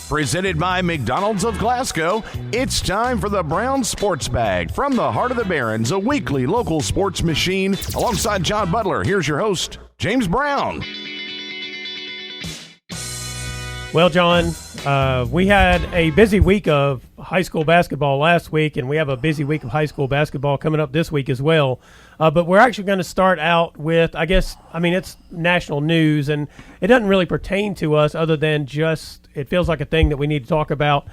Presented by McDonald's of Glasgow, it's time for the Brown Sports Bag. From the heart of the Barrens, a weekly local sports machine. Alongside John Butler, here's your host, James Brown. Well, John, we had a busy week of high school basketball last week, and we have a busy week of high school basketball coming up this week as well. But we're actually going to start out with, it's national news, and it doesn't really pertain to us other than just it feels like a thing that we need to talk about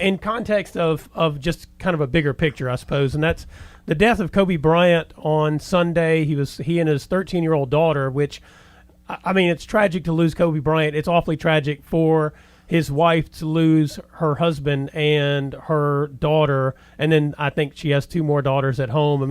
in context of just kind of a bigger picture, I suppose, and that's the death of Kobe Bryant on Sunday. He and his 13-year-old daughter, which – it's tragic to lose Kobe Bryant. It's awfully tragic for his wife to lose her husband and her daughter, and then I think she has two more daughters at home.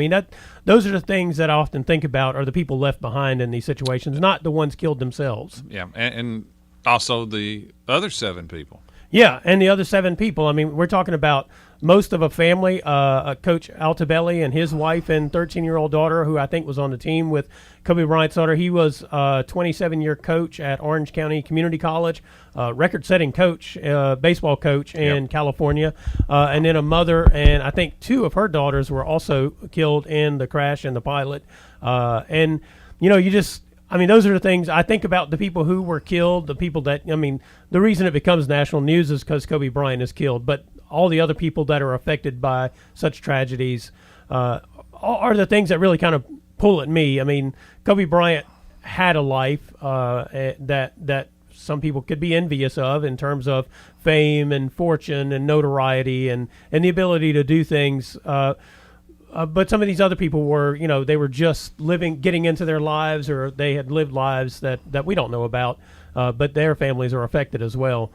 Those are the things that I often think about are the people left behind in these situations, not the ones killed themselves. Yeah, and also the other 7 people. Yeah, and the other 7 people. We're talking about most of a family, Coach Altobelli and his wife and 13-year-old daughter, who I think was on the team with Kobe Bryant's daughter. He was a 27-year coach at Orange County Community College, record-setting coach, baseball coach in California, and then a mother, and I think 2 of her daughters were also killed in the crash and the pilot. Those are the things I think about, the people who were killed, the people that, the reason it becomes national news is because Kobe Bryant is killed, but all the other people that are affected by such tragedies are the things that really kind of pull at me. Kobe Bryant had a life that some people could be envious of in terms of fame and fortune and notoriety and the ability to do things. But some of these other people were, they were just getting into their lives, or they had lived lives that we don't know about, but their families are affected as well.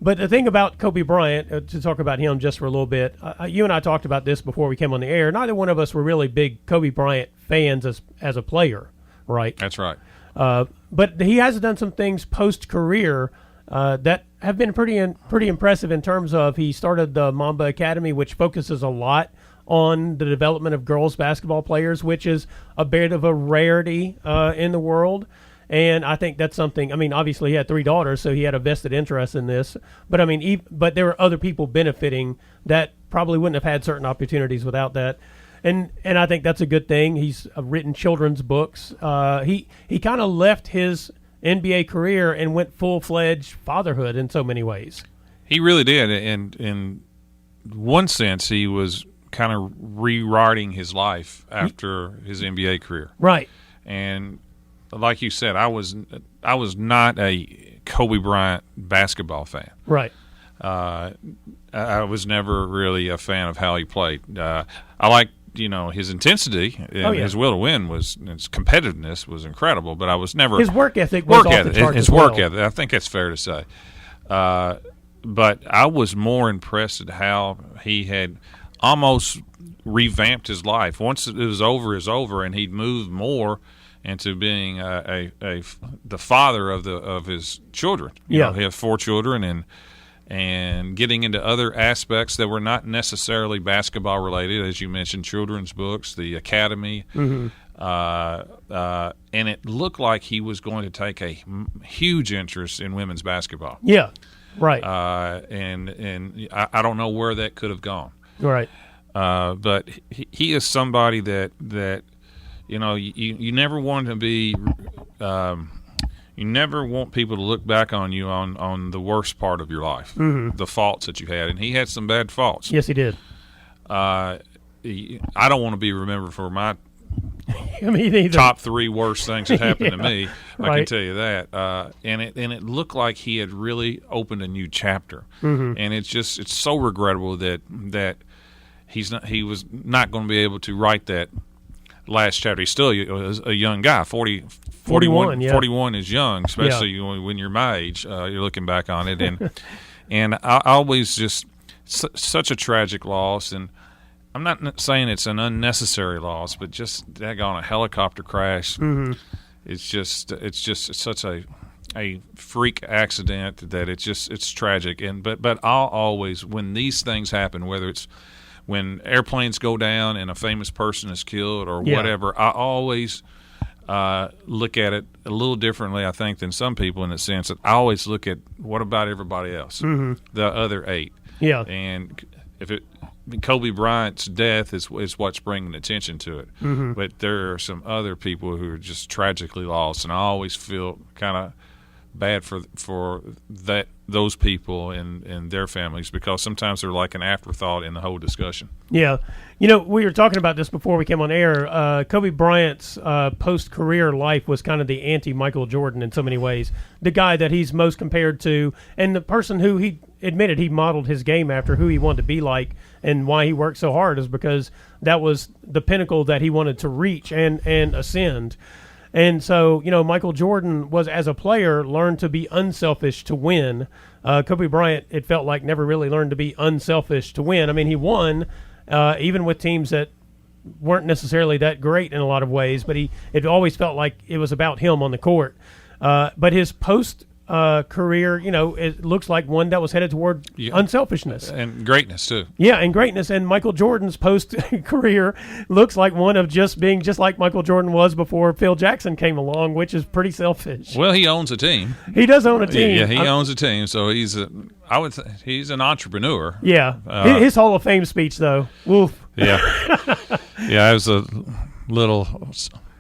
But the thing about Kobe Bryant, to talk about him just for a little bit, you and I talked about this before we came on the air. Neither one of us were really big Kobe Bryant fans as a player, right? That's right. But he has done some things post-career that have been pretty impressive in terms of he started the Mamba Academy, which focuses a lot on the development of girls basketball players, which is a bit of a rarity in the world. And I think that's something, obviously he had 3 daughters, so he had a vested interest in this. But, but there were other people benefiting that probably wouldn't have had certain opportunities without that. And I think that's a good thing. He's written children's books. He kind of left his NBA career and went full-fledged fatherhood in so many ways. He really did. And in one sense, he was kind of rewriting his life after his NBA career. Right. And like you said, I was not a Kobe Bryant basketball fan. Right. I was never really a fan of how he played. I liked, his intensity and his will to win his competitiveness was incredible, but I was never his work ethic was off the charts as well. His work ethic. I think that's fair to say. But I was more impressed at how he had almost revamped his life. Once it was over, and he'd moved more into being the father of his children. He had 4 children, and getting into other aspects that were not necessarily basketball related, as you mentioned, children's books, the academy, and it looked like he was going to take a huge interest in women's basketball. Yeah, right. And I don't know where that could have gone. Right. But he is somebody that you never want to be. You never want people to look back on you on the worst part of your life, the faults that you had, and he had some bad faults. Yes, he did. I don't want to be remembered for my Me top 3 worst things that happened to me. I right. can tell you that. And it looked like he had really opened a new chapter, and it's so regrettable that he was not going to be able to write that last chapter. He's still a young guy, 41 is young, especially when you're my age. You're looking back on it, and I always just such a tragic loss. And I'm not saying it's an unnecessary loss, but just daggone a helicopter crash. It's just such a freak accident that it's tragic. But I'll always, when these things happen, whether it's when airplanes go down and a famous person is killed or whatever, I always look at it a little differently, I think, than some people, in the sense that I always look at what about everybody else, the other 8. Yeah. And Kobe Bryant's death is what's bringing attention to it. But there are some other people who are just tragically lost, and I always feel kind of bad for those people and their families, because sometimes they're like an afterthought in the whole discussion. Yeah. We were talking about this before we came on air. Kobe Bryant's post-career life was kind of the anti-Michael Jordan in so many ways. The guy that he's most compared to, and the person who he admitted he modeled his game after, who he wanted to be like, and why he worked so hard is because that was the pinnacle that he wanted to reach and ascend. And so, Michael Jordan was, as a player, learned to be unselfish to win. Kobe Bryant, it felt like, never really learned to be unselfish to win. I mean, he won, even with teams that weren't necessarily that great in a lot of ways, but it always felt like it was about him on the court. But his post-career, it looks like one that was headed toward unselfishness. And greatness, too. Yeah, and greatness. And Michael Jordan's post-career looks like one of just being just like Michael Jordan was before Phil Jackson came along, which is pretty selfish. Well, he owns a team. He does own a team. Yeah, he owns a team, so he's an entrepreneur. Yeah. His Hall of Fame speech, though, woof. Yeah. Yeah, it was a little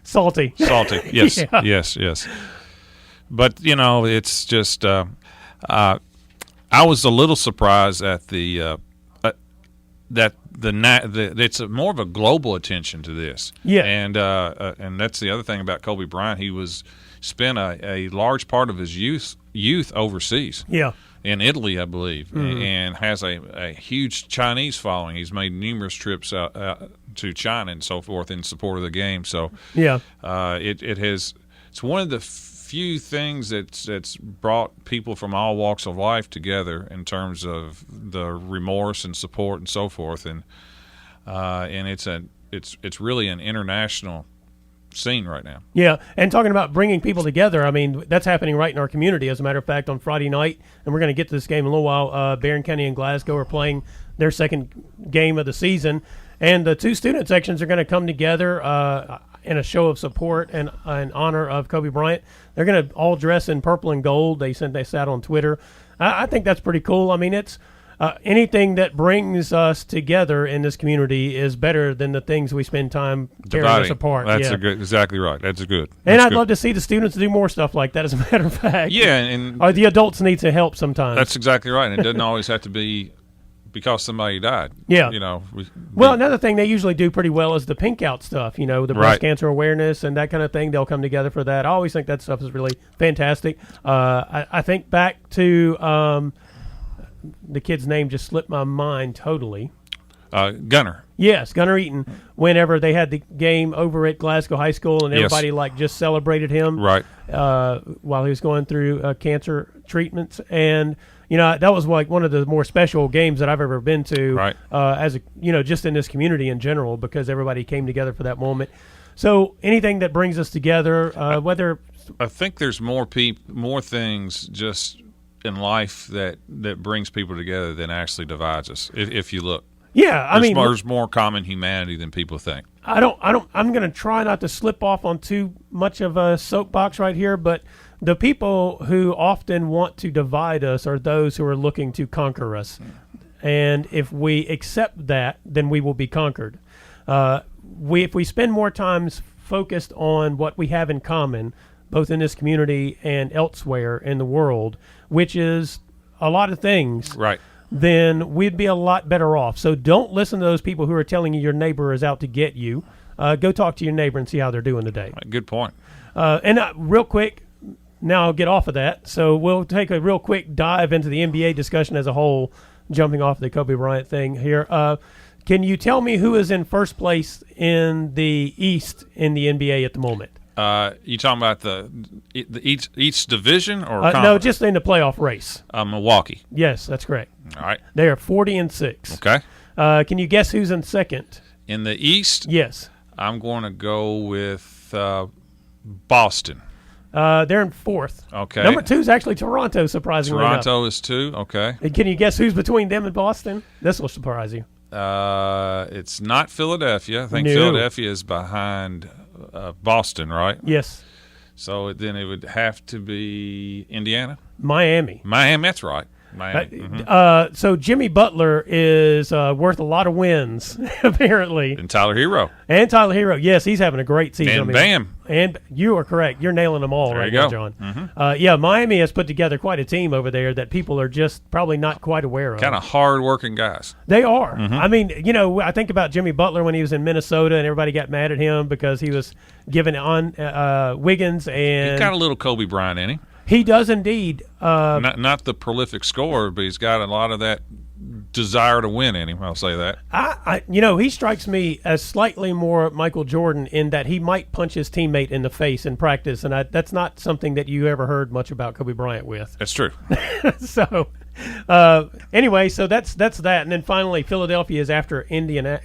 salty. Yes, Yeah. yes. But, it's just I was a little surprised at that it's more of a global attention to this. Yeah. And that's the other thing about Kobe Bryant. He spent a large part of his youth overseas. Yeah. In Italy, I believe, and has a huge Chinese following. He's made numerous trips out to China and so forth in support of the game. So, yeah, it's one of the few things that's brought people from all walks of life together in terms of the remorse and support and so forth. And it's really an international scene right now. Yeah, and talking about bringing people together, I mean, that's happening right in our community. As a matter of fact, on Friday night, and we're going to get to this game in a little while, Barren County and Glasgow are playing their second game of the season, and the 2 student sections are going to come together in a show of support and in honor of Kobe Bryant. They're going to all dress in purple and gold. They sat on Twitter. I think that's pretty cool. I mean, it's anything that brings us together in this community is better than the things we spend time tearing us apart. That's exactly right. That's good. And I'd love to see the students do more stuff like that, as a matter of fact. Yeah, and or the adults need to help sometimes. That's exactly right. And it doesn't always have to be because somebody died. Yeah. Well, another thing they usually do pretty well is the pink out stuff, the breast cancer awareness and that kind of thing. They'll come together for that. I always think that stuff is really fantastic. I think back to the kid's name just slipped my mind totally. Gunner. Yes, Gunner Eaton. Whenever they had the game over at Glasgow High School and everybody just celebrated him right while he was going through cancer treatments, and that was like one of the more special games that I've ever been to. Right. As a just in this community in general, because everybody came together for that moment. So anything that brings us together, whether I think there's more things just in life that brings people together than actually divides us. If you look, there's more common humanity than people think. I'm going to try not to slip off on too much of a soapbox right here, but the people who often want to divide us are those who are looking to conquer us. And if we accept that, then we will be conquered. If we spend more time focused on what we have in common, both in this community and elsewhere in the world, which is a lot of things, right, then we'd be a lot better off. So don't listen to those people who are telling you your neighbor is out to get you. Go talk to your neighbor and see how they're doing today. Good point. And real quick, now I'll get off of that. So we'll take a real quick dive into the NBA discussion as a whole, jumping off the Kobe Bryant thing here. Can you tell me who is in first place in the East in the NBA at the moment? You talking about each division or no, just in the playoff race? Milwaukee. Yes, that's correct. All right. They are 40-6. Okay. Can you guess who's in second? In the East? Yes. I'm going to go with Boston. They're in fourth. Okay. Number 2 is actually Toronto, surprisingly enough. Toronto is 2, okay. And can you guess who's between them and Boston? This will surprise you. It's not Philadelphia. I think Philadelphia is behind Boston, right? Yes. So then it would have to be Indiana? Miami. Miami, that's right. Miami. So Jimmy Butler is worth a lot of wins, apparently. And Tyler Hero. And Tyler Hero. Yes, he's having a great season. And Bam. And you are correct. You're nailing them all There right you now, go. John. Yeah, Miami has put together quite a team over there that people are just probably not quite aware of. Kind of hard-working guys. They are. I mean, I think about Jimmy Butler when he was in Minnesota and everybody got mad at him because he was giving on Wiggins. And He's got a little Kobe Bryant in him. He does indeed. Not the prolific scorer, but he's got a lot of that desire to win in him. I'll say that. He strikes me as slightly more Michael Jordan in that he might punch his teammate in the face in practice, and that's not something that you ever heard much about Kobe Bryant with. That's true. So, anyway, so that's that, and then finally Philadelphia is after Indiana,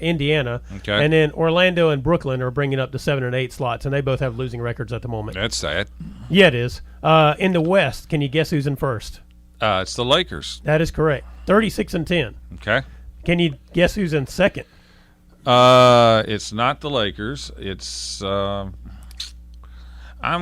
Okay. And then Orlando and Brooklyn are bringing up the 7 and 8 slots, and they both have losing records at the moment. That's sad. Yeah, it is. In the West, can you guess who's in first? It's the Lakers. That is correct. 36 and 10. Okay. Can you guess who's in second? It's not the Lakers. It's I'm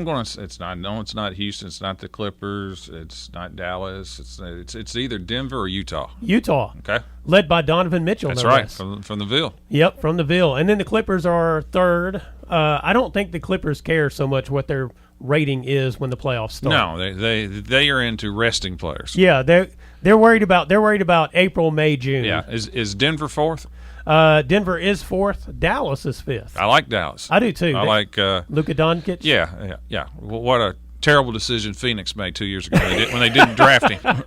going to. It's not. No, it's not Houston. It's not the Clippers. It's not Dallas. It's either Denver or Utah. Utah. Okay. Led by Donovan Mitchell. That's no right. less. From the Ville. Yep, from the Ville. And then the Clippers are third. I don't think the Clippers care so much what their rating is when the playoffs start. No, they are into resting players. Yeah, they're worried about April, May, June. Yeah. Is Denver fourth? Denver is fourth. Dallas is fifth. I like Dallas. I do too. I like Luka Doncic. Yeah. What a terrible decision Phoenix made 2 years ago when they didn't draft him.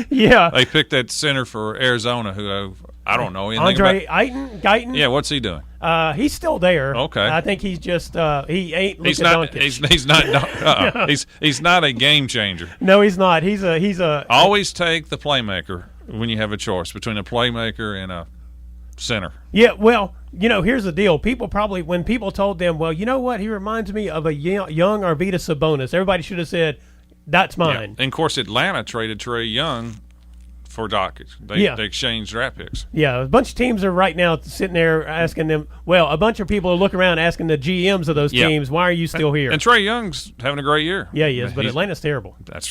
Yeah. They picked that center for Arizona who I don't know anything Andre about. Guyton. Yeah, what's he doing? He's still there. Okay. I think he's just he ain't Luka He's not. Doncic. He's not. He's not a game changer. No, he's not. He's a Always take the playmaker when you have a choice between a playmaker and a center. Yeah, well, here's the deal. When people told them, well, you know what, he reminds me of a young Arvydas Sabonis, everybody should have said, that's mine. Yeah. And, of course, Atlanta traded Trae Young for Doncic. They exchanged draft picks. Yeah, a bunch of teams are right now sitting there asking them, well, a bunch of people are looking around asking the GMs of those teams, why are you still here? And Trae Young's having a great year. Yeah, he is, but Atlanta's terrible. That's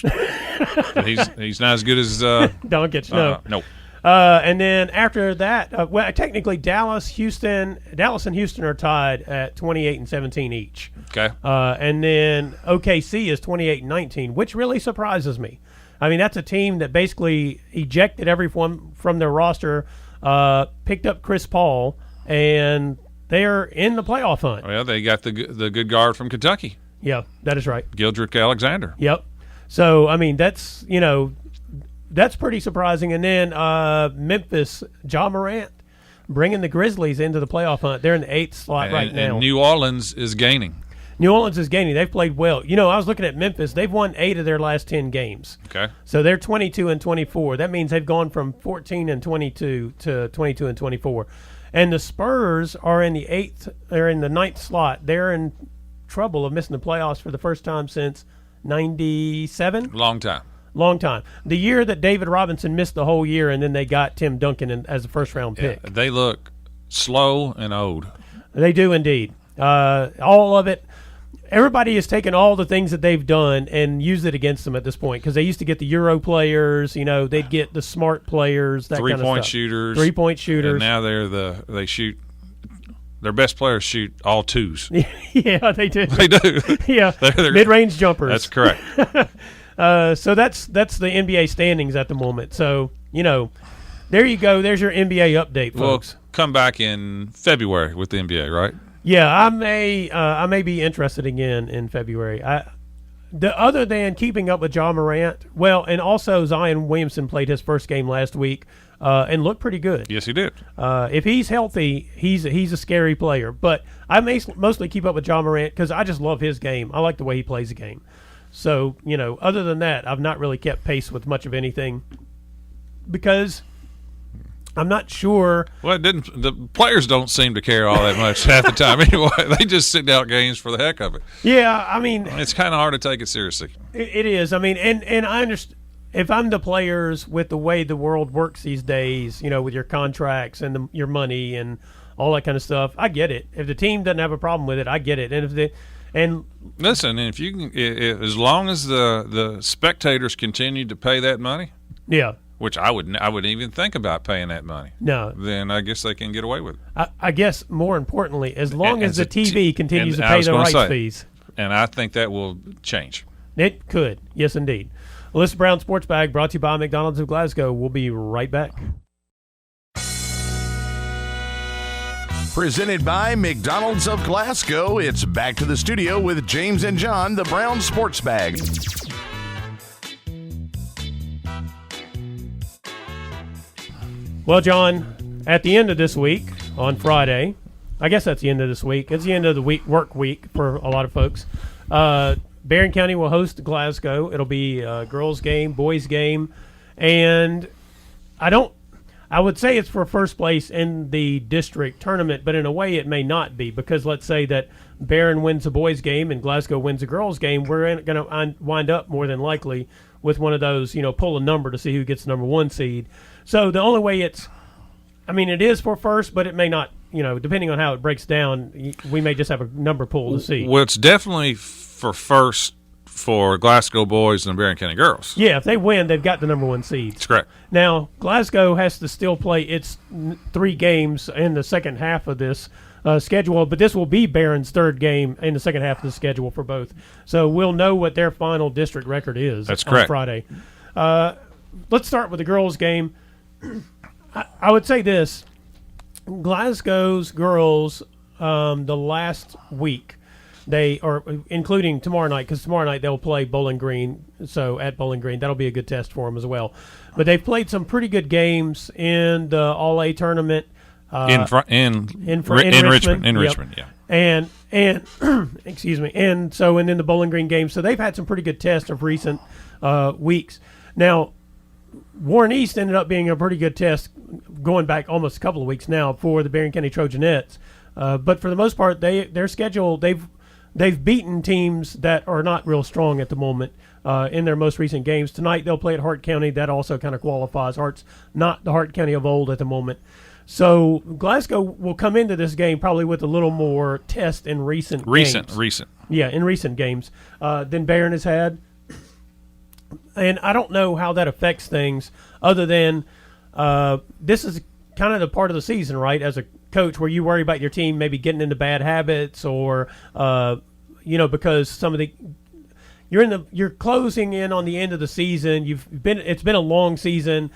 he's not as good as Doncic, no. Nope. And then after that, technically Dallas and Houston are tied at 28 and 17 each. Okay. And then OKC is 28 and 19, which really surprises me. I mean, that's a team that basically ejected everyone from their roster, picked up Chris Paul, and they're in the playoff hunt. Well, they got the good guard from Kentucky. Yeah, that is right. Gildrick Alexander. Yep. So, I mean, that's pretty surprising. And then Memphis, Ja Morant, bringing the Grizzlies into the playoff hunt. They're in the 8th slot right now. And New Orleans is gaining. New Orleans is gaining. They've played well. I was looking at Memphis. They've won 8 of their last 10 games. Okay. So they're 22 and 24. That means they've gone from 14 and 22 to 22 and 24. And the Spurs are in the 9th slot. They're in trouble of missing the playoffs for the first time since 97. Long time. The year that David Robinson missed the whole year, and then they got Tim Duncan as a first-round pick. Yeah, they look slow and old. They do indeed. All of it. Everybody has taken all the things that they've done and used it against them at this point because they used to get the Euro players. They'd get the smart players, that kind of stuff. Three-point shooters. And now they shoot. Their best players shoot all twos. Yeah, they do. They do. Yeah, mid-range jumpers. That's correct. So that's the NBA standings at the moment. So, there you go. There's your NBA update, folks. We'll come back in February with the NBA, right? Yeah, I may be interested again in February. Other than keeping up with Ja Morant, and also Zion Williamson played his first game last week and looked pretty good. Yes, he did. If he's healthy, he's a scary player. But I mostly keep up with Ja Morant because I just love his game. I like the way he plays the game. So, other than that, I've not really kept pace with much of anything because I'm not sure. Well, the players don't seem to care all that much half the time anyway. They just sit out games for the heck of it. Yeah, I mean, it's kind of hard to take it seriously. It is. I mean, and I understand. If I'm the players with the way the world works these days, with your contracts and your money and all that kind of stuff. I get it. If the team doesn't have a problem with it, I get it. And listen, if you can, as long as the spectators continue to pay that money, yeah, which I wouldn't even think about paying that money. No, then I guess they can get away with it. I guess more importantly, as long as the TV continues to pay the rights fees, and I think that will change. It could, yes, indeed. Well, this is Brown Sports Bag, brought to you by McDonald's of Glasgow. We'll be right back. Presented by McDonald's of Glasgow, it's back to the studio with James and John, the Brown Sports Bag. Well, John, at the end of this week, on Friday, I guess that's the end of this week. It's the end of the work week for a lot of folks. Barren County will host Glasgow. It'll be a girls' game, boys' game, and I would say it's for first place in the district tournament, but in a way it may not be, because let's say that Barren wins a boys' game and Glasgow wins a girls' game, we're going to wind up more than likely with one of those, pull a number to see who gets the number one seed. So the only way it is for first, but it may not, depending on how it breaks down, we may just have a number pool to see. Well, it's definitely for first for Glasgow boys and the Barren County girls. Yeah, if they win, they've got the number one seed. That's correct. Now, Glasgow has to still play its 3 games in the second half of this schedule, but this will be Barron's 3rd game in the second half of the schedule for both. So we'll know what their final district record is. That's correct. On Friday. Let's start with the girls' game. I would say this. Glasgow's girls, the last week, they are, including tomorrow night, because tomorrow night they'll play Bowling Green. So at Bowling Green, that'll be a good test for them as well. But they've played some pretty good games in the All-A tournament. In Richmond, yeah. And excuse me. And then the Bowling Green game. So they've had some pretty good tests of recent weeks. Now, Warren East ended up being a pretty good test going back almost a couple of weeks now for the Barren County Trojanettes. But for the most part, their schedule, they've beaten teams that are not real strong at the moment in their most recent games. Tonight they'll play at Hart County. That also kind of qualifies. Hart's not the Hart County of old at the moment. So Glasgow will come into this game probably with a little more test in recent games. Yeah, in recent games than Barren has had. And I don't know how that affects things other than this is kind of the part of the season, right, as a coach, where you worry about your team maybe getting into bad habits or, because some of the you're closing in on the end of the season. It's been a long season.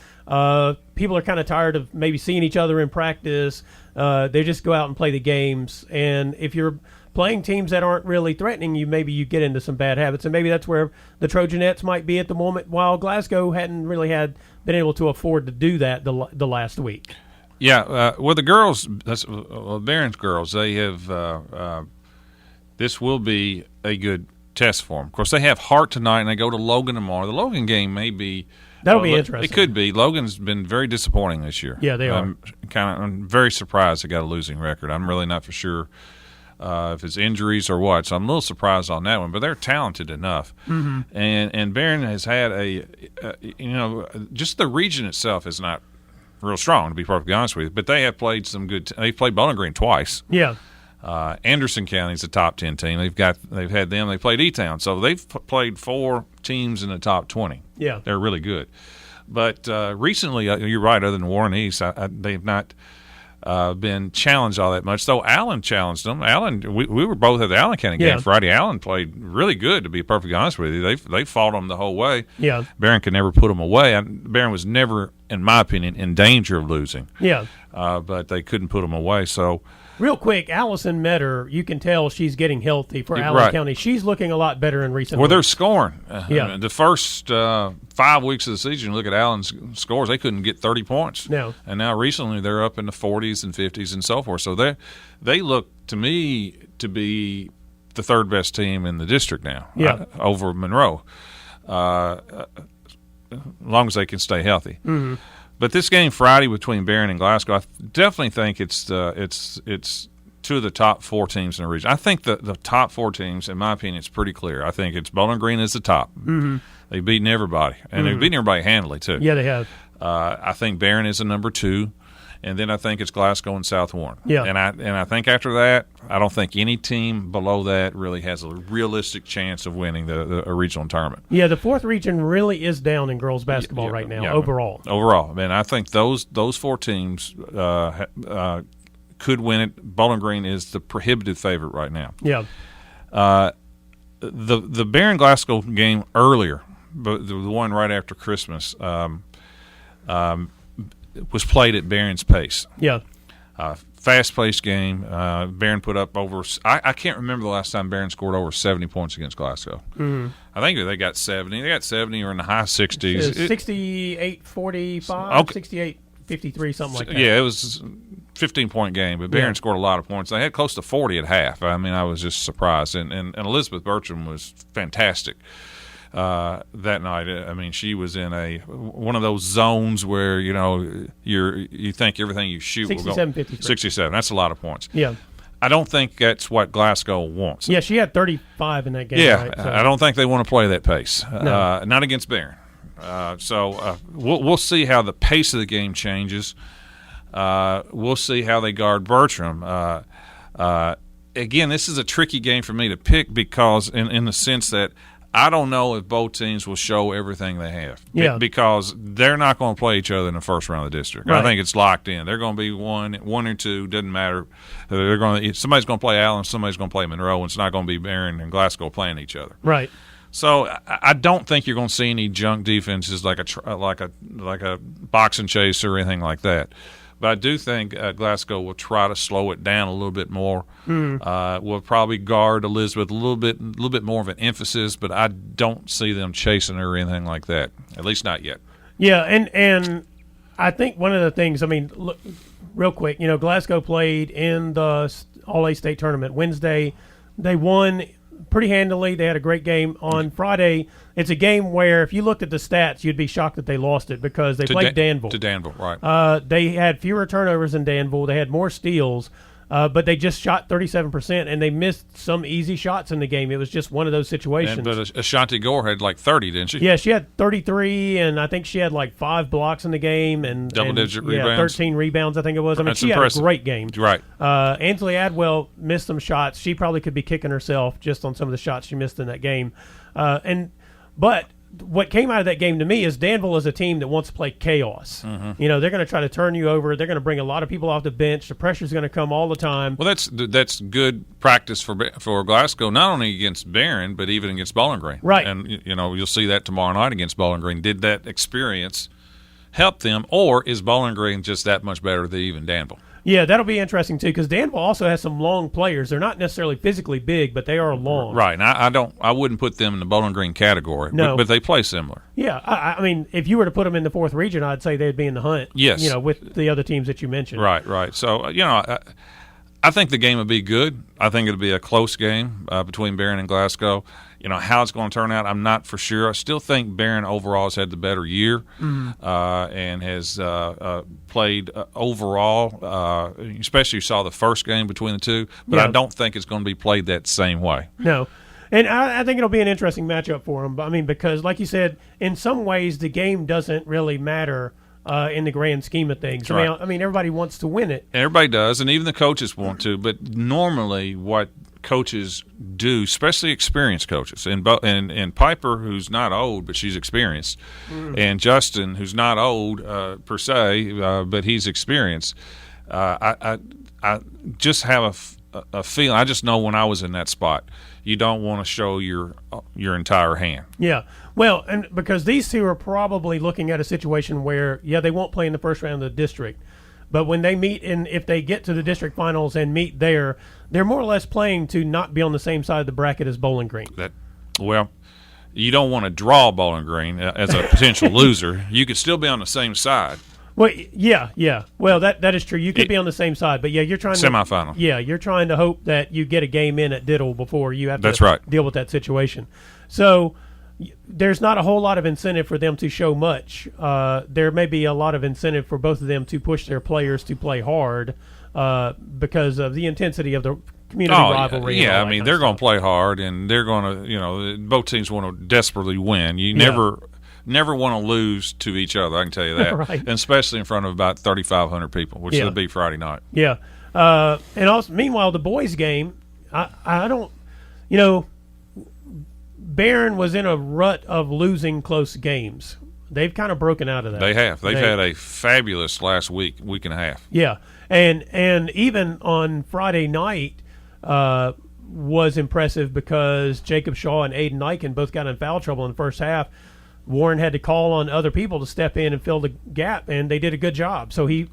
People are kind of tired of maybe seeing each other in practice. They just go out and play the games. And if you're playing teams that aren't really threatening you, maybe you get into some bad habits. And maybe that's where the Trojanettes might be at the moment, while Glasgow hadn't really been able to afford to do that the last week. Yeah, well, the girls, Barron's girls, they have this will be a good test for them. Of course, they have Hart tonight, and they go to Logan tomorrow. The Logan game may be that'll be interesting. It could be. Logan's been very disappointing this year. Yeah, they are. I'm very surprised they got a losing record. I'm really not for sure if it's injuries or what. So I'm a little surprised on that one. But they're talented enough, and Barren has had just the region itself is not real strong, to be perfectly honest with you. But they have played some good. They've played Bowling Green twice. Yeah. Anderson County's a top 10 team. They've had them. They played E-Town, so they've played 4 teams in the top 20. Yeah, they're really good. But recently, you're right. Other than Warren East, they've not been challenged all that much. Though Allen challenged them. Allen, we were both at the Allen County game Friday. Allen played really good, to be perfectly honest with you. They fought them the whole way. Yeah, Barren could never put them away. Barren was never, in my opinion, in danger of losing. Yeah, but they couldn't put them away. So. Real quick, Allison Metter, you can tell she's getting healthy for Allen County. She's looking a lot better in recent weeks. They're scoring. The first 5 weeks of the season, you look at Allen's scores, they couldn't get 30 points. No. And now recently they're up in the 40s and 50s and so forth. So they look to me to be the 3rd best team in the district now over Monroe, as long as they can stay healthy. Mm-hmm. But this game Friday between Barren and Glasgow, I definitely think it's 2 of the top 4 teams in the region. I think the top 4 teams, in my opinion, it's pretty clear. I think it's Bowling Green is the top. Mm-hmm. They've beaten everybody, and they've beaten everybody handily too. Yeah, they have. I think Barren is a number 2, and then I think it's Glasgow and South Warren. Yeah. And I think after that, I don't think any team below that really has a realistic chance of winning the regional tournament. Yeah, the fourth region really is down in girls basketball right now, overall. Overall. I mean, I think those four teams could win it. Bowling Green is the prohibitive favorite right now. Yeah. The Barren Glasgow game earlier, but the one right after Christmas, was played at Barron's pace. Yeah. Fast-paced game. Barron put up over I can't remember the last time Barron scored over 70 points against Glasgow. Mm-hmm. I think they got 70. They got 70 or in the high 60s. 68-45, 68-53, something like that. Yeah, it was 15-point game, but Barron scored a lot of points. They had close to 40 at half. I mean, I was just surprised. And Elizabeth Bertram was fantastic that night. I mean, she was in one of those zones where, you think everything you shoot will go. 67-53. 67. That's a lot of points. Yeah. I don't think that's what Glasgow wants. Yeah, she had 35 in that game. Yeah, right? So. I don't think they want to play that pace. No. Not against Barron. So we'll see how the pace of the game changes. We'll see how they guard Bertram. Again, this is a tricky game for me to pick because in the sense that I don't know if both teams will show everything they have. Yeah. Because they're not going to play each other in the first round of the district. Right. I think it's locked in. They're going to be one or two. Doesn't matter. Somebody's going to play Allen. Somebody's going to play Monroe. And it's not going to be Barron and Glasgow playing each other. Right. So I don't think you're going to see any junk defenses like a box and chase or anything like that. But I do think Glasgow will try to slow it down a little bit more. Will probably guard Elizabeth a little bit more of an emphasis, but I don't see them chasing her or anything like that. At least not yet. Yeah, and I think one of the things, I mean, look, real quick, Glasgow played in the All-A State tournament Wednesday. They won pretty handily. They had a great game on Friday. It's a game where if you looked at the stats, you'd be shocked that they lost it because they played Danville. To Danville, right. They had fewer turnovers than Danville. They had more steals, but they just shot 37%, and they missed some easy shots in the game. It was just one of those situations. But Ashanti Gore had like 30, didn't she? Yeah, she had 33, and I think she had like 5 blocks in the game. And double-digit rebounds. 13 rebounds, I think it was. I mean, That's she impressive. had a great game. Right. Ansley Adwell missed some shots. She probably could be kicking herself just on some of the shots she missed in that game. But what came out of that game to me is Danville is a team that wants to play chaos. Mm-hmm. They're going to try to turn you over. They're going to bring a lot of people off the bench. The pressure's going to come all the time. Well, that's good practice for Glasgow, not only against Barron, but even against Bowling Green. Right. And, you'll see that tomorrow night against Bowling Green. Did that experience help them, or is Bowling Green just that much better than even Danville? Yeah, that'll be interesting too because Danville also has some long players. They're not necessarily physically big, but they are long. Right, and I wouldn't put them in the Bowling Green category. No. but they play similar. Yeah, I mean, if you were to put them in the fourth region, I'd say they'd be in the hunt. Yes, with the other teams that you mentioned. Right. So I think the game will be good. I think it'll be a close game between Barron and Glasgow. How it's going to turn out, I'm not for sure. I still think Barron overall has had the better year and has played overall, especially you saw the first game between the two, but I don't think it's going to be played that same way. No. And I think it'll be an interesting matchup for them. I mean, because like you said, in some ways the game doesn't really matter in the grand scheme of things. Right. I mean, everybody wants to win it. Everybody does, and even the coaches want to, but normally what coaches do, especially experienced coaches, and Piper, who's not old but she's experienced, and Justin, who's not old per se, but he's experienced. I just have a feeling. I just know when I was in that spot, you don't want to show your entire hand. Yeah. Well, and because these two are probably looking at a situation where, they won't play in the first round of the district. But when they meet, and if they get to the district finals and meet there, they're more or less playing to not be on the same side of the bracket as Bowling Green. You don't want to draw Bowling Green as a potential loser. You could still be on the same side. Well, yeah. Well, that is true. You could be on the same side, but you're trying semifinal. You're trying to hope that you get a game in at Diddle before you have to That's right. deal with that situation. So there's not a whole lot of incentive for them to show much. There may be a lot of incentive for both of them to push their players to play hard because of the intensity of the community rivalry. Yeah, I mean, they're going to play hard, and they're going to, both teams want to desperately win. You never never want to lose to each other. I can tell you that, Right. and especially in front of about 3,500 people, which Yeah. will be Friday night. Yeah. And also, meanwhile, the boys' game, I don't, Barren was in a rut of losing close games. They've kind of broken out of that. They have. They've had a fabulous last week and a half. Yeah, and even on Friday night was impressive because Jacob Shaw and Aiden Eichen both got in foul trouble in the first half. Warren had to call on other people to step in and fill the gap, and they did a good job. So we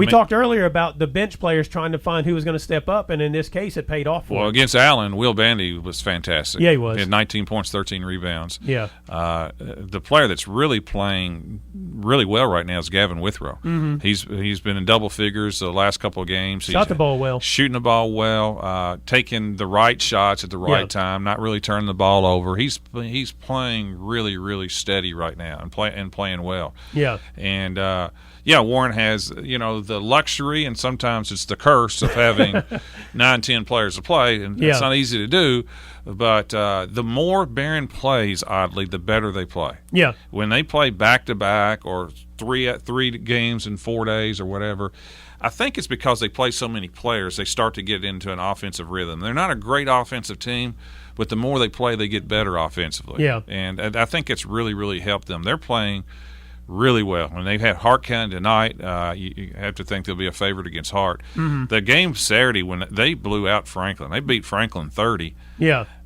talked earlier about the bench players trying to find who was going to step up, and in this case, it paid off for Well, him. against Allen, Will Bandy was fantastic. Yeah, he was. He had 19 points, 13 rebounds. Yeah. The player that's really playing really well right now is Gavin Withrow. Mm-hmm. He's been in double figures the last couple of games. Shot the ball well. Shooting the ball well, taking the right shots at the right time, not really turning the ball over. He's playing really, really steady right now and playing well. Yeah. And Warren has the luxury and sometimes it's the curse of having 9-10 players to play, and it's not easy to do. But the more Barren plays, oddly, the better they play. Yeah. When they play back to back or three games in 4 days or whatever, I think it's because they play so many players. They start to get into an offensive rhythm. They're not a great offensive team, but the more they play, they get better offensively. Yeah. And I think it's really, really helped them. They're playing really well. When they've had Hart County tonight, you have to think they'll be a favorite against Hart. Mm-hmm. The game Saturday, when they blew out Franklin, they beat Franklin 30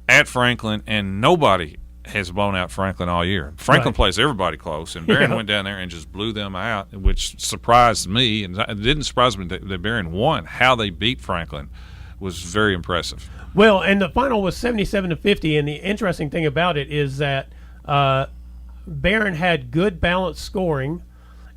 at Franklin, and nobody has blown out Franklin all year. Franklin plays everybody close, and Barren went down there and just blew them out, which surprised me, and it didn't surprise me that Barren won. How they beat Franklin was very impressive. Well, and the final was 77-50, and the interesting thing about it is that Barren had good balanced scoring,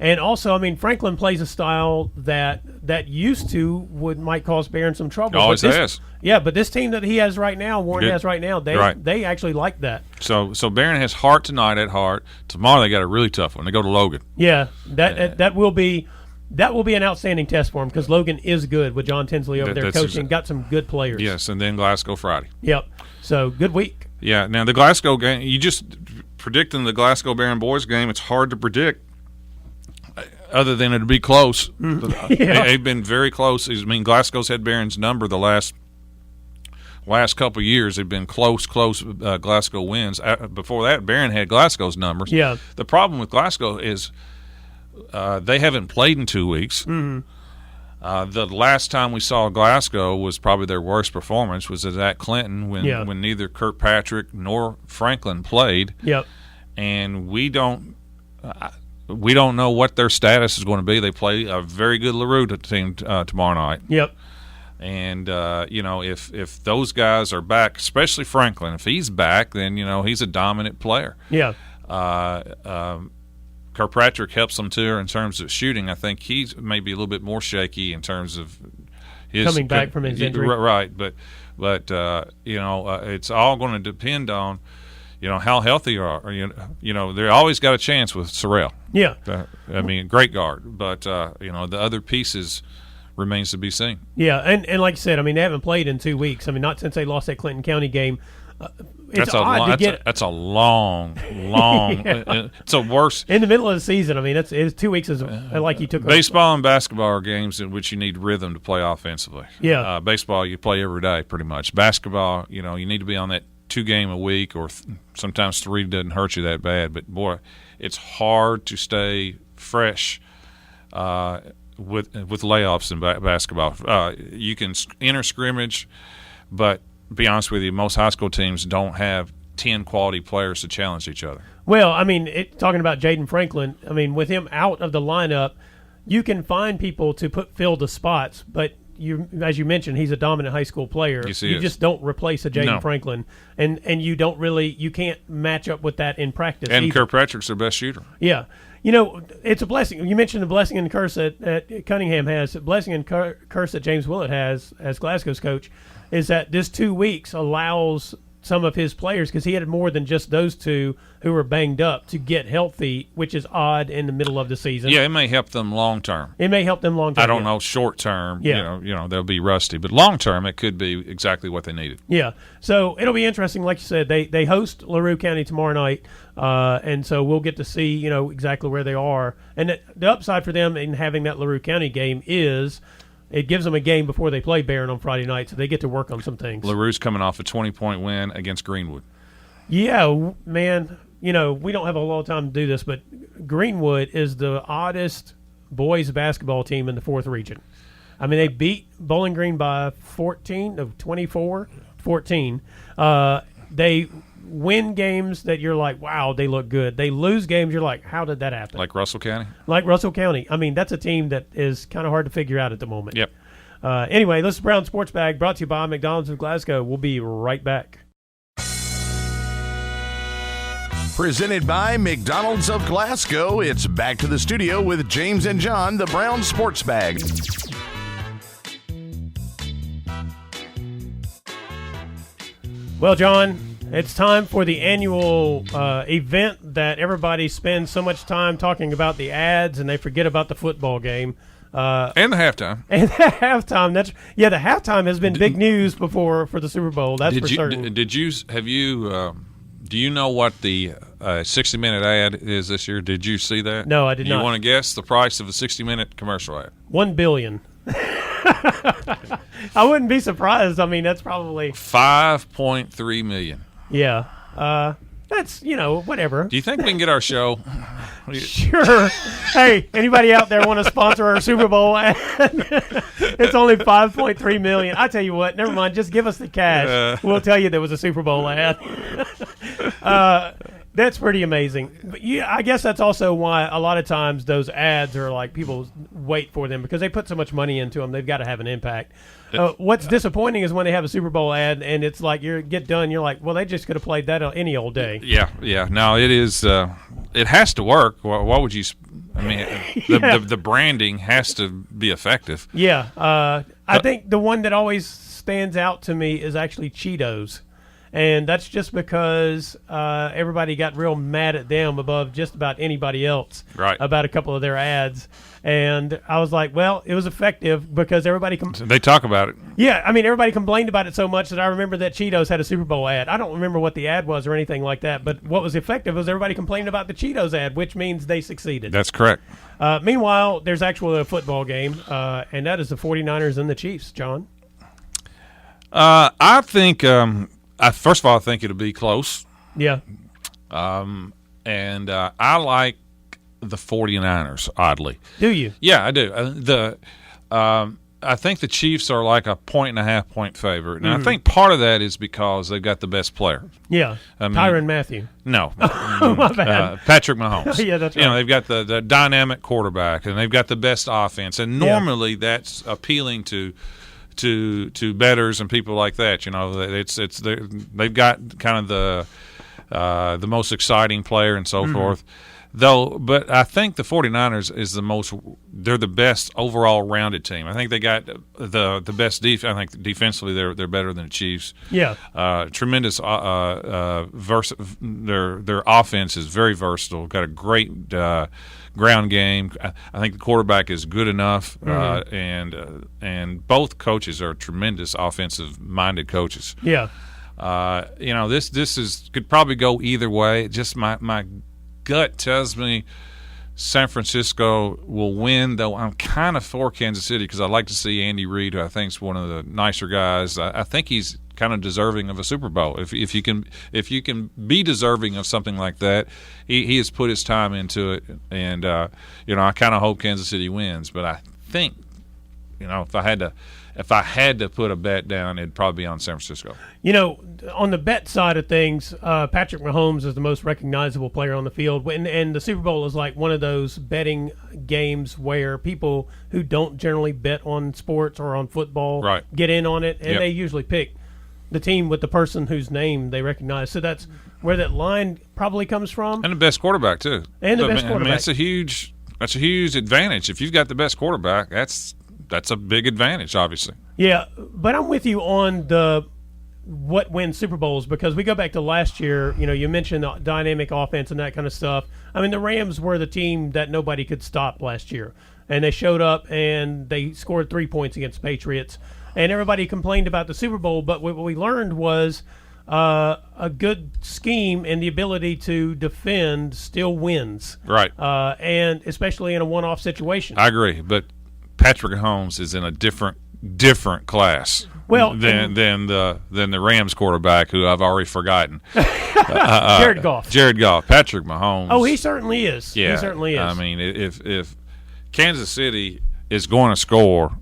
and also, Franklin plays a style that used to might cause Barren some trouble. Always has. Yeah, but this team that he has right now, Warren has right now, they actually like that. So Barren has Hart tonight at Hart. Tomorrow they got a really tough one. They go to Logan. Yeah, that will be an outstanding test for him because Logan is good with John Tinsley over there coaching. Got some good players. Yes, and then Glasgow Friday. Yep. So good week. Yeah. Now the Glasgow game, you just predicting the Glasgow Barren boys game. It's hard to predict. Other than it'd be close. They've been very close. Glasgow's had Barren's number the last couple of years. They've been close Glasgow wins. Before that, Barren had Glasgow's numbers. Yeah. The problem with Glasgow is they haven't played in 2 weeks. Mm-hmm. The last time we saw Glasgow was probably their worst performance was at Clinton when neither Kirkpatrick nor Franklin played. Yep. And we don't know what their status is going to be. They play a very good LaRue team tomorrow night. Yep. And if those guys are back, especially Franklin, if he's back, then he's a dominant player. Yeah. Kirkpatrick helps them too in terms of shooting. I think he's maybe a little bit more shaky in terms of his coming back from his injury. Right, but it's all going to depend on how healthy you are. They always got a chance with Sorrell. Yeah. Great guard, but the other pieces remains to be seen. Yeah, and like you said, they haven't played in 2 weeks. Not since they lost that Clinton County game. It's odd to get. That's a long. It's a worse in the middle of the season. It's 2 weeks is like you took. Baseball and basketball are games in which you need rhythm to play offensively. Yeah. Baseball you play every day pretty much. Basketball, you need to be on that 2 game a week, or sometimes 3 doesn't hurt you that bad. But boy, it's hard to stay fresh with layoffs in basketball. You can enter scrimmage, but be honest with you, most high school teams don't have 10 quality players to challenge each other. Well, talking about Jaden Franklin, with him out of the lineup, you can find people to fill the spots, but as you mentioned, he's a dominant high school player. Yes, you just don't replace a Jaden Franklin, and you can't match up with that in practice. And Kirkpatrick's their best shooter. Yeah. It's a blessing. You mentioned the blessing and curse that Cunningham has. The blessing and curse that James Willett has as Glasgow's coach is that this 2 weeks allows some of his players, because he had more than just those two who were banged up, to get healthy, which is odd in the middle of the season. Yeah, it may help them long term. It may help them long term. I don't know, short term, Yeah. you know, they'll be rusty, but long term it could be exactly what they needed. Yeah, so it'll be interesting. Like you said, they host LaRue County tomorrow night, and so we'll get to see, you know, exactly where they are. And the upside for them in having that LaRue County game is it gives them a game before they play Barren on Friday night, so they get to work on some things. LaRue's coming off a 20-point win against Greenwood. Yeah, man, you know, we don't have a lot of time to do this, but Greenwood is the oddest boys basketball team in the 4th region. I mean, they beat Bowling Green by 14 of 24, 14. They win games that you're like, wow, they look good. They lose games you're like, how did that happen? Like Russell County? Like Russell County. I mean, that's a team that is kind of hard to figure out at the moment. Yep. Anyway, this is Brown Sports Bag, brought to you by McDonald's of Glasgow. We'll be right back. Presented by McDonald's of Glasgow, it's back to the studio with James and John, the Brown Sports Bag. Well, John, it's time for the annual event that everybody spends so much time talking about the ads and they forget about the football game. And the halftime. And the halftime, the halftime has been big news before for the Super Bowl. That's for certain. Do you know what the 60-minute ad is this year? Did you see that? No, I did not. You want to guess the price of a 60-minute commercial ad? $1 billion. I wouldn't be surprised. I mean, that's probably $5.3 million. Yeah. That's, whatever. Do you think we can get our show? Sure. Hey, anybody out there want to sponsor our Super Bowl ad? It's only $5.3 million. I tell you what, never mind. Just give us the cash. We'll tell you there was a Super Bowl ad. That's pretty amazing. But I guess that's also why a lot of times those ads are like people wait for them because they put so much money into them. They've got to have an impact. What's disappointing is when they have a Super Bowl ad and it's like you get done, you're like, well, they just could have played that any old day. Yeah. No, it is. It has to work. Why would you? I mean, the branding has to be effective. Yeah. I think the one that always stands out to me is actually Cheetos. And that's just because everybody got real mad at them above just about anybody else about a couple of their ads. And I was like, well, it was effective because everybody they talk about it. Yeah, I mean, everybody complained about it so much that I remember that Cheetos had a Super Bowl ad. I don't remember what the ad was or anything like that, but what was effective was everybody complained about the Cheetos ad, which means they succeeded. That's correct. Meanwhile, there's actually a football game, and that is the 49ers and the Chiefs, John. I think... first of all, I think it'll be close. Yeah. And I like the 49ers, oddly. Do you? Yeah, I do. I think the Chiefs are like a 1.5-point favorite. And I think part of that is because they've got the best player. Yeah. Tyrann Mathieu. No. My bad. Patrick Mahomes. Yeah, that's right. They've got the dynamic quarterback, and they've got the best offense. And normally that's appealing to bettors and people like that. They've got kind of the most exciting player and so forth. But I think the 49ers they're the best overall rounded team. I think they got the best defense. I think defensively they're better than the Chiefs. Yeah. Tremendous their offense is very versatile. Got a great ground game. I think the quarterback is good enough, and both coaches are tremendous offensive-minded coaches. Yeah. This could probably go either way. Just my gut tells me San Francisco will win, though I'm kind of for Kansas City because I like to see Andy Reid, who I think is one of the nicer guys. I think he's kind of deserving of a Super Bowl. If you can be deserving of something like that, he has put his time into it, and I kind of hope Kansas City wins. But I think if I had to put a bet down, it'd probably be on San Francisco. On the bet side of things, Patrick Mahomes is the most recognizable player on the field. And the Super Bowl is like one of those betting games where people who don't generally bet on sports or on football get in on it, and they usually pick the team with the person whose name they recognize. So that's where that line probably comes from. And the best quarterback, too. And the best quarterback. That's a huge advantage. If you've got the best quarterback, that's a big advantage, obviously. Yeah, but I'm with you on the what wins Super Bowls, because we go back to last year. You mentioned the dynamic offense and that kind of stuff. I mean, the Rams were the team that nobody could stop last year, and they showed up and they scored 3 points against the Patriots, and everybody complained about the Super Bowl. But what we learned was a good scheme and the ability to defend still wins, right? And especially in a one-off situation. I agree, but Patrick Mahomes is in a different class. Well, than the Rams quarterback, who I've already forgotten. Jared Goff. Patrick Mahomes. Oh, he certainly is. Yeah, he certainly is. I mean, if Kansas City is going to score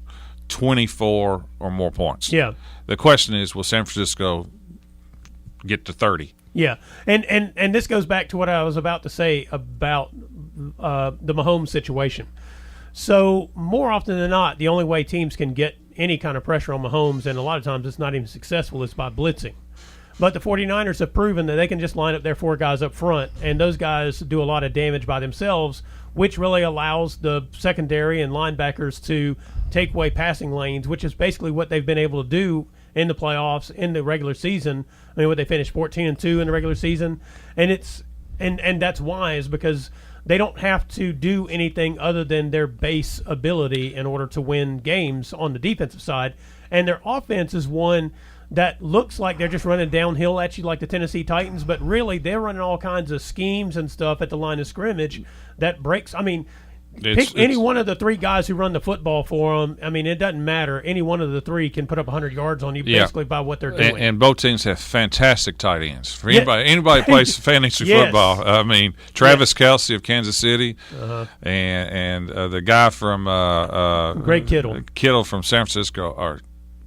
24 or more points, yeah. The question is, will San Francisco get to 30? Yeah, and this goes back to what I was about to say about the Mahomes situation. So more often than not, the only way teams can get any kind of pressure on Mahomes, and a lot of times it's not even successful, is by blitzing. But the 49ers have proven that they can just line up their 4 guys up front, and those guys do a lot of damage by themselves, which really allows the secondary and linebackers to take away passing lanes, which is basically what they've been able to do in the playoffs, in the regular season. I mean, what they finished 14-2 in the regular season, and that's wise, because they don't have to do anything other than their base ability in order to win games on the defensive side. And their offense is one that looks like they're just running downhill at you like the Tennessee Titans, but really they're running all kinds of schemes and stuff at the line of scrimmage that breaks. I mean, pick any one of the 3 guys who run the football for them. I mean, it doesn't matter. Any one of the 3 can put up 100 yards on you basically by what they're doing. And both teams have fantastic tight ends. For anybody plays fantasy football, I mean, Travis Kelce of Kansas City, and the guy from Greg Kittle from San Francisco are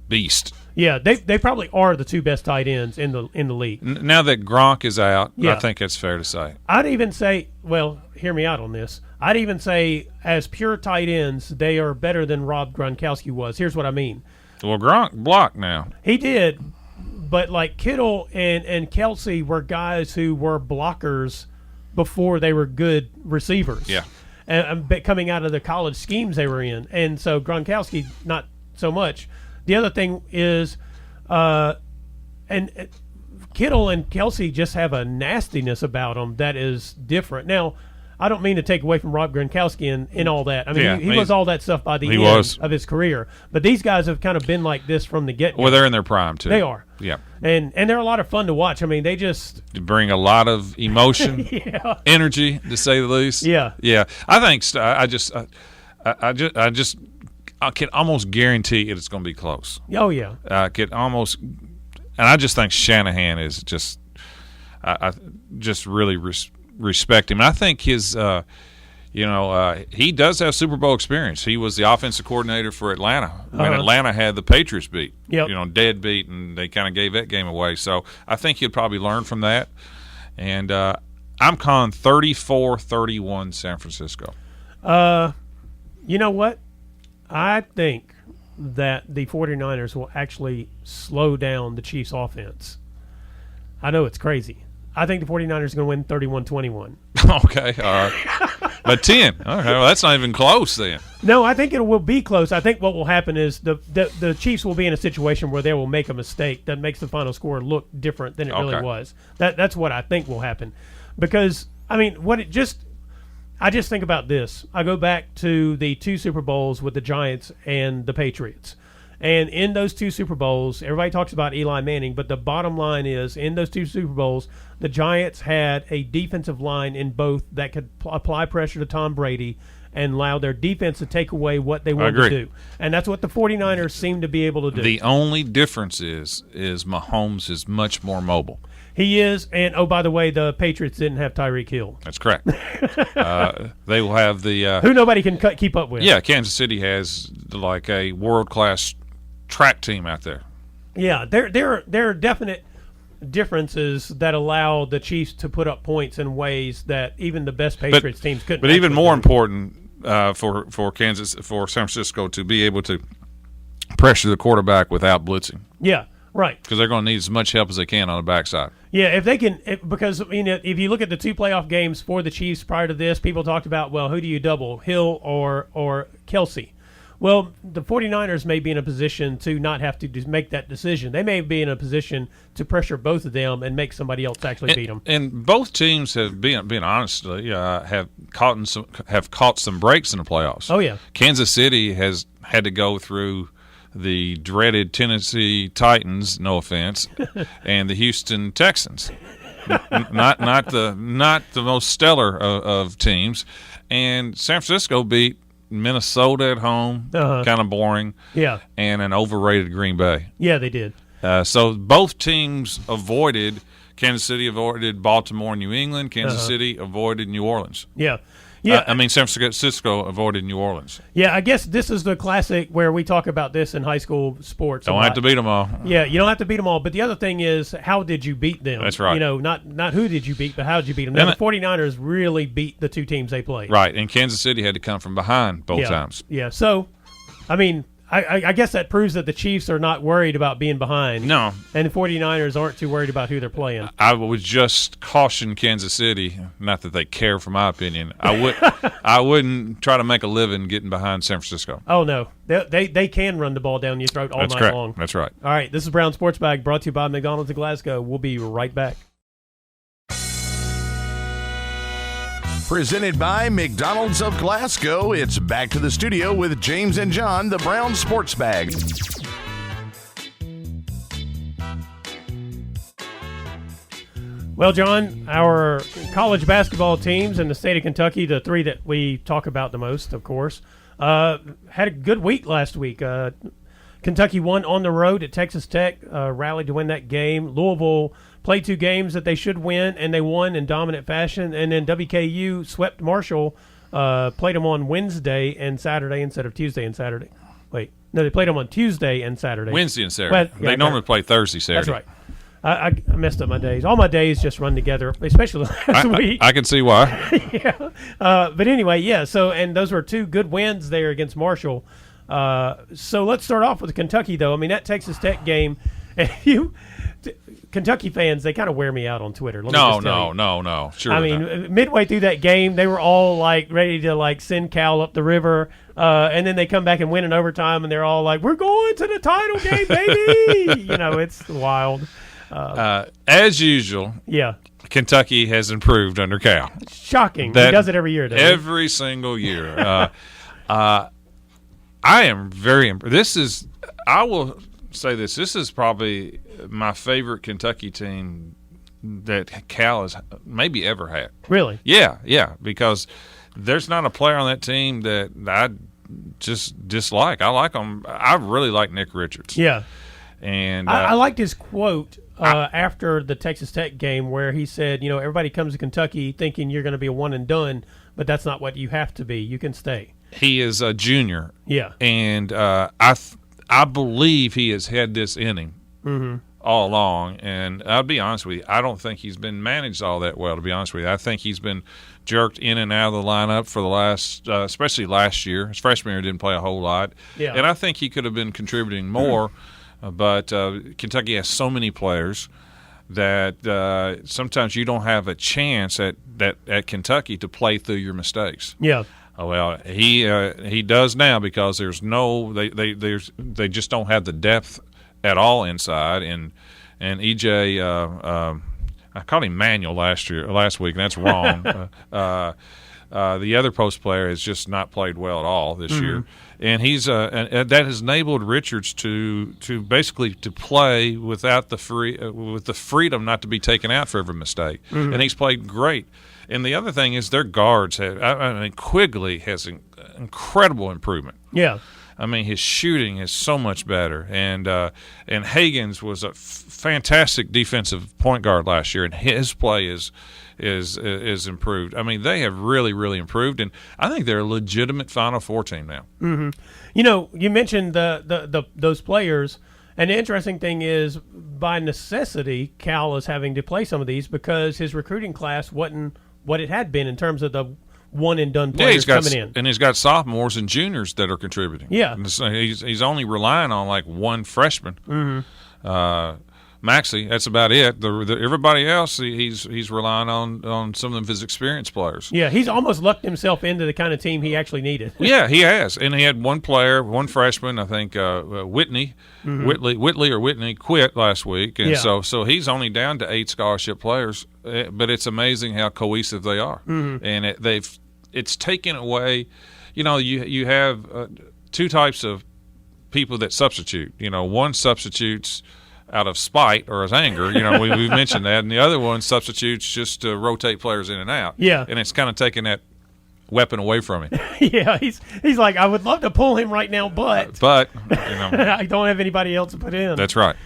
beast. Yeah, they probably are the 2 best tight ends in the league. Now that Gronk is out, I think that's fair to say. I'd even say, well, hear me out on this. I'd even say, as pure tight ends, they are better than Rob Gronkowski was. Here's what I mean. Well, Gronk blocked now. He did, but like Kittle and Kelce were guys who were blockers before they were good receivers. Yeah. And coming out of the college schemes they were in. And so Gronkowski, not so much. The other thing is, and Kittle and Kelce just have a nastiness about them that is different. Now, I don't mean to take away from Rob Gronkowski and all that. I mean, he was all that stuff by the end of his career. But these guys have kind of been like this from the get-go. Well, they're in their prime, too. They are. Yeah. And they're a lot of fun to watch. I mean, they just bring a lot of emotion, energy, to say the least. Yeah. Yeah. I think I can almost guarantee it's going to be close. Oh, yeah. I could almost – and I just think Shanahan is just – I just really respect him. And I think his he does have Super Bowl experience. He was the offensive coordinator for Atlanta when Atlanta had the Patriots beat. Yep. Dead beat, and they kind of gave that game away. So I think he'll probably learn from that. And I'm calling 34-31 San Francisco. You know what? I think that the 49ers will actually slow down the Chiefs' offense. I know it's crazy. I think the 49ers are going to win 31-21. Okay, all right. But 10. All right, well, that's not even close then. No, I think it will be close. I think what will happen is the Chiefs will be in a situation where they will make a mistake that makes the final score look different than it really was. That's what I think will happen. Because, I mean, I just think about this. I go back to the 2 Super Bowls with the Giants and the Patriots. And in those 2 Super Bowls, everybody talks about Eli Manning, but the bottom line is, in those 2 Super Bowls, the Giants had a defensive line in both that could apply pressure to Tom Brady and allow their defense to take away what they wanted to do. And that's what the 49ers seem to be able to do. The only difference is Mahomes is much more mobile. He is, and oh, by the way, the Patriots didn't have Tyreek Hill. That's correct. They will have the who nobody can keep up with. Yeah, Kansas City has like a world-class track team out there. Yeah, there are definite differences that allow the Chiefs to put up points in ways that even the best Patriots teams couldn't. But even more important for San Francisco to be able to pressure the quarterback without blitzing. Yeah. Right. Because they're going to need as much help as they can on the backside. Yeah, if they can, because if you look at the 2 playoff games for the Chiefs prior to this, people talked about, well, who do you double, Hill or Kelce? Well, the 49ers may be in a position to not have to make that decision. They may be in a position to pressure both of them and make somebody else actually beat them. And both teams have, being honestly, have caught some breaks in the playoffs. Oh, yeah. Kansas City has had to go through the dreaded Tennessee Titans, no offense, and the Houston Texans. not the most stellar of teams. And San Francisco beat Minnesota at home, kind of boring. Yeah. And an overrated Green Bay. Yeah, they did. So both teams avoided. Kansas City avoided Baltimore and New England. Kansas City avoided New Orleans. Yeah. Yeah, San Francisco avoided New Orleans. Yeah, I guess this is the classic where we talk about this in high school sports. Don't have to beat them all. Yeah, you don't have to beat them all. But the other thing is, how did you beat them? That's right. Not who did you beat, but how did you beat them? Now, the 49ers really beat the two teams they played. Right, and Kansas City had to come from behind both times. Yeah, so, I mean, I guess that proves that the Chiefs are not worried about being behind. No. And the 49ers aren't too worried about who they're playing. I would just caution Kansas City, not that they care for my opinion. I wouldn't try to make a living getting behind San Francisco. Oh, no. They can run the ball down your throat all That's night correct. long. That's right. All right, this is Brown Sports Bag brought to you by McDonald's in Glasgow. We'll be right back. Presented by McDonald's of Glasgow, it's back to the studio with James and John, the Brown Sports Bag. Well, John, our college basketball teams in the state of Kentucky, the three that we talk about the most, of course, had a good week last week. Kentucky won on the road at Texas Tech, rallied to win that game. Louisville played two games that they should win, and they won in dominant fashion. And then WKU swept Marshall, played them on Wednesday and Saturday instead of Tuesday and Saturday. Wait, no, they played them on Tuesday and Saturday. Wednesday and Saturday. Well, yeah, they normally play Thursday, Saturday. That's right. I messed up my days. All my days just run together, especially last week. I can see why. Yeah. But anyway, yeah. So, and those were two good wins there against Marshall. So let's start off with Kentucky, though. I mean, that Texas Tech game, and Kentucky fans, they kind of wear me out on Twitter. No. Sure. I mean, midway through that game, they were all like ready to like send Cal up the river, and then they come back and win in overtime, and they're all like, "We're going to the title game, baby!" It's wild. As usual, yeah. Kentucky has improved under Cal. Shocking. He does it every year, doesn't he? Every single year. I am very impressed. I will say this. This is probably my favorite Kentucky team that Cal has maybe ever had. Really? Yeah, because there's not a player on that team that I just dislike. I like them. I really like Nick Richards. Yeah. And I liked his quote after the Texas Tech game where he said, everybody comes to Kentucky thinking you're going to be a one and done, but that's not what you have to be. You can stay. He is a junior. Yeah. And I believe he has had this in him all along. And I'll be honest with you, I don't think he's been managed all that well, to be honest with you. I think he's been jerked in and out of the lineup for the last, especially last year. His freshman year didn't play a whole lot. Yeah. And I think he could have been contributing more. But Kentucky has so many players that sometimes you don't have a chance at Kentucky to play through your mistakes. Yeah. Oh, well, he does now because they just don't have the depth at all inside. And EJ, I called him Manuel last week, and that's wrong. The other post player has just not played well at all this year, and he's and that has enabled Richards to basically to play without with the freedom not to be taken out for every mistake, and he's played great. And the other thing is their guards have. Quigley has an incredible improvement. Yeah. I mean, his shooting is so much better, and Hagens was a fantastic defensive point guard last year, and his play is improved. I mean, they have really, really improved, and I think they're a legitimate Final Four team now. Mm-hmm. You mentioned those players, and the interesting thing is, by necessity, Cal is having to play some of these because his recruiting class wasn't what it had been in terms of the one-and-done players coming in. And he's got sophomores and juniors that are contributing. Yeah. And so he's only relying on, like, one freshman. Maxey. That's about it. Everybody else, he's relying on some of his experienced players. Yeah, he's almost lucked himself into the kind of team he actually needed. Yeah, he has, and he had one freshman, I think, Whitley quit last week, and so he's only down to 8 scholarship players. But it's amazing how cohesive they are, and it's taken away. You have 2 types of people that substitute. One substitutes out of spite or as anger. We've mentioned that, and the other one substitutes just to rotate players in and out. Yeah, and it's kind of taking that weapon away from him. Yeah, he's like, I would love to pull him right now, but I don't have anybody else to put in. That's right.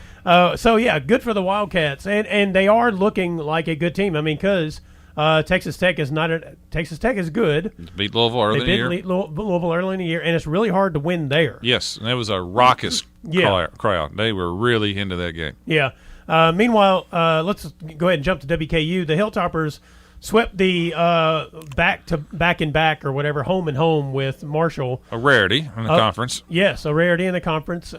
So yeah, good for the Wildcats, and they are looking like a good team. I mean, because Texas Tech is good. Beat Louisville early in the year. They beat Louisville early in the year, and it's really hard to win there. Yes, and it was a raucous crowd. They were really into that game. Yeah. Meanwhile, let's go ahead and jump to WKU. The Hilltoppers swept the back and back or whatever, home and home with Marshall. A rarity in the conference. Yes, a rarity in the conference.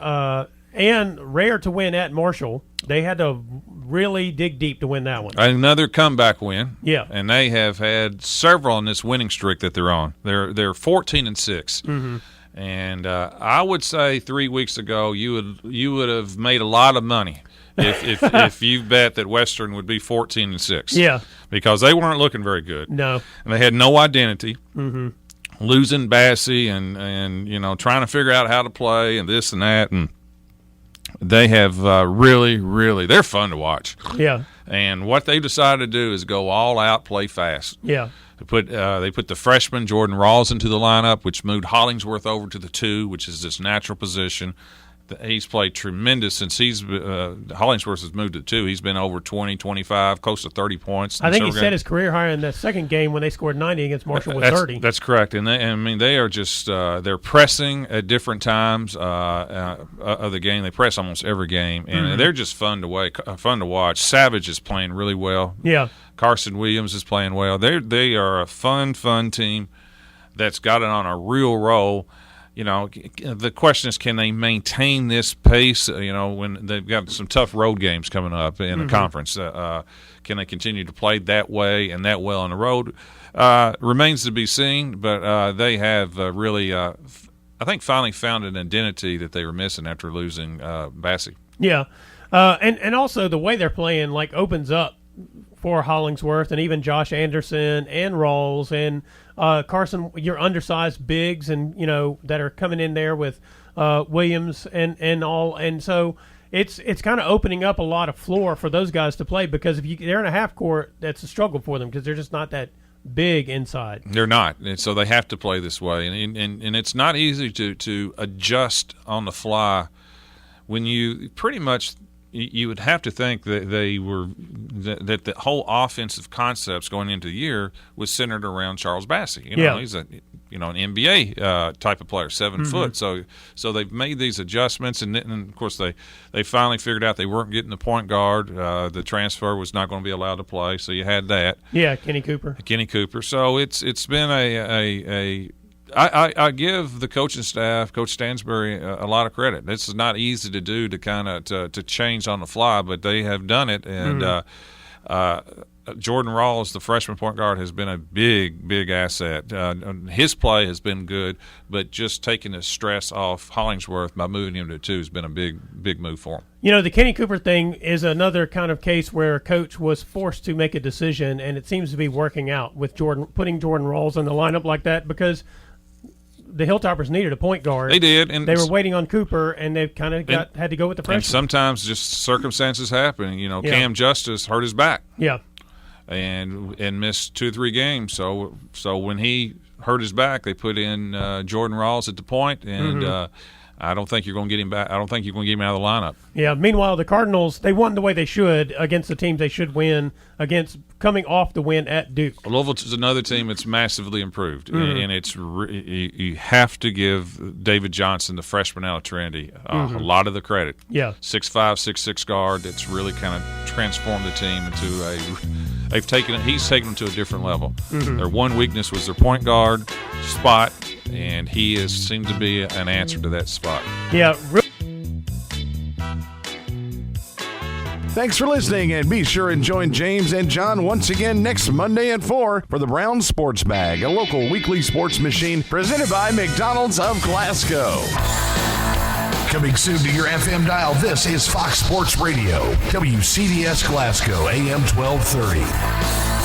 And rare to win at Marshall. They had to really dig deep to win that one. Another comeback win. Yeah. And they have had several on this winning streak that they're on. They're 14-6. Mm-hmm. And I would say 3 weeks ago you would have made a lot of money if you bet that Western would be 14-6. Yeah. Because they weren't looking very good. No. And they had no identity. Mm-hmm. Losing Bassey and trying to figure out how to play and this and that, and they have really they're fun to watch. Yeah. And what they decided to do is go all out, play fast. Yeah. They put the freshman Jordan Rawls into the lineup, which moved Hollingsworth over to the 2, which is this natural position. He's played tremendous since Hollingsworth has moved to 2. He's been over 20, 25, close to 30 points. I think he set his career high in the second game when they scored 90 against Marshall with 30. That's correct. And they are just they're pressing at different times of the game. They press almost every game, and they're just fun to watch. Savage is playing really well. Yeah. Carson Williams is playing well. They are a fun team that's got it on a real roll. The question is, can they maintain this pace? When they've got some tough road games coming up in the conference, can they continue to play that way and that well on the road? Remains to be seen. But they have really, I think, finally found an identity that they were missing after losing Bassey. Yeah, and also the way they're playing opens up for Hollingsworth and even Josh Anderson and Rawls and Carson, your undersized bigs and that are coming in there with Williams and all, and so it's kind of opening up a lot of floor for those guys to play, because if they're in a half court, that's a struggle for them because they're just not that big inside. They're not, and so they have to play this way, and it's not easy to adjust on the fly when you pretty much. You would have to think that that the whole offensive concepts going into the year was centered around Charles Bassey. He's an NBA type of player, 7 foot. So they've made these adjustments, and of course they finally figured out they weren't getting the point guard. The transfer was not going to be allowed to play, so you had that. Yeah, Kenny Cooper. So it's been I give the coaching staff, Coach Stansbury, a lot of credit. This is not easy to do to kind of to change on the fly, but they have done it. And Jordan Rawls, the freshman point guard, has been a big asset. His play has been good, but just taking the stress off Hollingsworth by moving him to 2 has been a big move for him. The Kenny Cooper thing is another kind of case where a coach was forced to make a decision, and it seems to be working out with putting Jordan Rawls in the lineup like that, because the Hilltoppers needed a point guard. They did, and they were waiting on Cooper, and they kind of had to go with the freshman. And sometimes just circumstances happen. Cam Justice hurt his back. Yeah, and missed 2 or 3 games. So when he hurt his back, they put in Jordan Rawls at the point, and I don't think you're going to get him back. I don't think you're going to get him out of the lineup. Yeah. Meanwhile, the Cardinals, they won the way they should against the teams they should win against, coming off the win at Duke. Louisville is another team that's massively improved, and it's you have to give David Johnson, the freshman out of Trinity, a lot of the credit. Yeah, 6'5", 6'6" guard that's really kind of transformed the team into a. He's taken them to a different level. Their one weakness was their point guard spot, and he has seemed to be an answer to that spot. Yeah. Thanks for listening, and be sure and join James and John once again next Monday at 4 for the Brown Sports Bag, a local weekly sports machine presented by McDonald's of Glasgow. Coming soon to your FM dial, this is Fox Sports Radio, WCDS Glasgow, AM 1230.